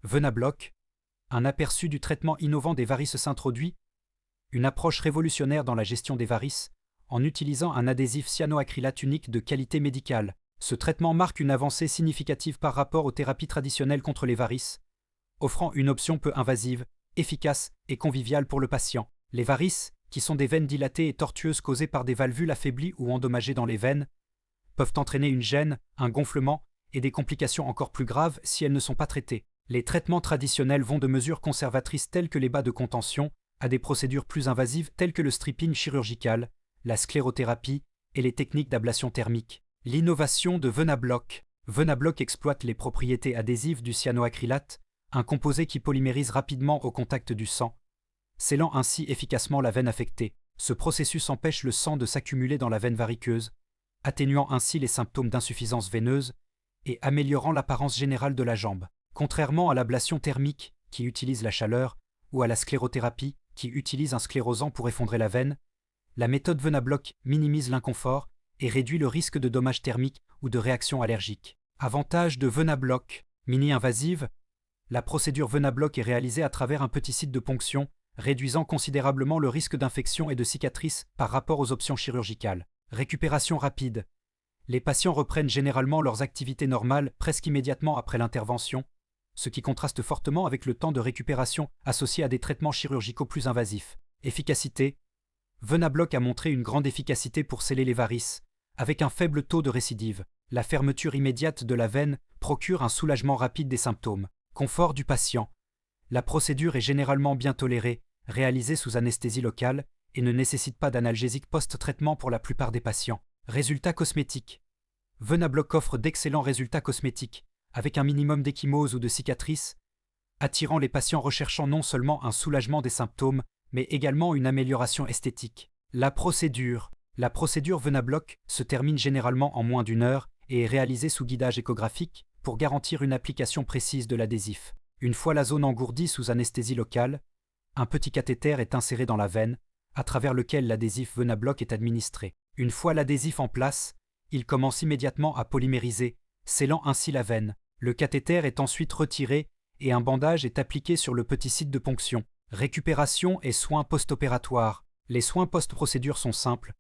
Venabloc, un aperçu du traitement innovant des varices s'introduit, une approche révolutionnaire dans la gestion des varices, en utilisant un adhésif cyanoacrylate unique de qualité médicale. Ce traitement marque une avancée significative par rapport aux thérapies traditionnelles contre les varices, offrant une option peu invasive, efficace et conviviale pour le patient. Les varices, qui sont des veines dilatées et tortueuses causées par des valvules affaiblies ou endommagées dans les veines, peuvent entraîner une gêne, un gonflement et des complications encore plus graves si elles ne sont pas traitées. Les traitements traditionnels vont de mesures conservatrices telles que les bas de contention à des procédures plus invasives telles que le stripping chirurgical, la sclérothérapie et les techniques d'ablation thermique. L'innovation de Venabloc. Venabloc exploite les propriétés adhésives du cyanoacrylate, un composé qui polymérise rapidement au contact du sang, scellant ainsi efficacement la veine affectée. Ce processus empêche le sang de s'accumuler dans la veine variqueuse, atténuant ainsi les symptômes d'insuffisance veineuse et améliorant l'apparence générale de la jambe. Contrairement à l'ablation thermique, qui utilise la chaleur, ou à la sclérothérapie, qui utilise un sclérosant pour effondrer la veine, la méthode Venabloc minimise l'inconfort et réduit le risque de dommages thermiques ou de réactions allergiques. Avantage de Venabloc. Mini-invasive, la procédure Venabloc est réalisée à travers un petit site de ponction, réduisant considérablement le risque d'infection et de cicatrices par rapport aux options chirurgicales. Récupération rapide. Les patients reprennent généralement leurs activités normales presque immédiatement après l'intervention, ce qui contraste fortement avec le temps de récupération associé à des traitements chirurgicaux plus invasifs. Efficacité. Venabloc a montré une grande efficacité pour sceller les varices, avec un faible taux de récidive. La fermeture immédiate de la veine procure un soulagement rapide des symptômes. Confort du patient. La procédure est généralement bien tolérée, réalisée sous anesthésie locale et ne nécessite pas d'analgésique post-traitement pour la plupart des patients. Résultats cosmétiques. Venabloc offre d'excellents résultats cosmétiques, avec un minimum d'ecchymose ou de cicatrices, attirant les patients recherchant non seulement un soulagement des symptômes, mais également une amélioration esthétique. La procédure. La procédure Venabloc se termine généralement en moins d'1 heure et est réalisée sous guidage échographique pour garantir une application précise de l'adhésif. Une fois la zone engourdie sous anesthésie locale, un petit cathéter est inséré dans la veine, à travers lequel l'adhésif Venabloc est administré. Une fois l'adhésif en place, il commence immédiatement à polymériser, scellant ainsi la veine. Le cathéter est ensuite retiré et un bandage est appliqué sur le petit site de ponction. Récupération et soins post-opératoires. Les soins post-procédure sont simples,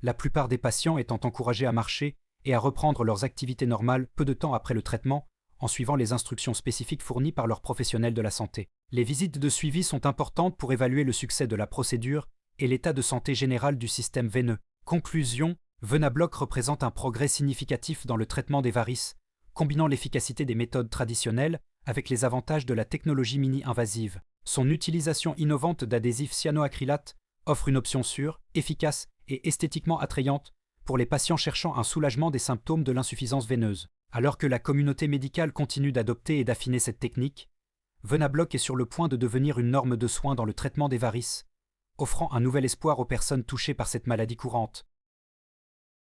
la plupart des patients étant encouragés à marcher et à reprendre leurs activités normales peu de temps après le traitement, en suivant les instructions spécifiques fournies par leurs professionnels de la santé. Les visites de suivi sont importantes pour évaluer le succès de la procédure et l'état de santé général du système veineux. Conclusion, Venabloc représente un progrès significatif dans le traitement des varices, combinant l'efficacité des méthodes traditionnelles avec les avantages de la technologie mini-invasive. Son utilisation innovante d'adhésifs cyanoacrylate offre une option sûre, efficace et esthétiquement attrayante pour les patients cherchant un soulagement des symptômes de l'insuffisance veineuse. Alors que la communauté médicale continue d'adopter et d'affiner cette technique, Venabloc est sur le point de devenir une norme de soins dans le traitement des varices, offrant un nouvel espoir aux personnes touchées par cette maladie courante.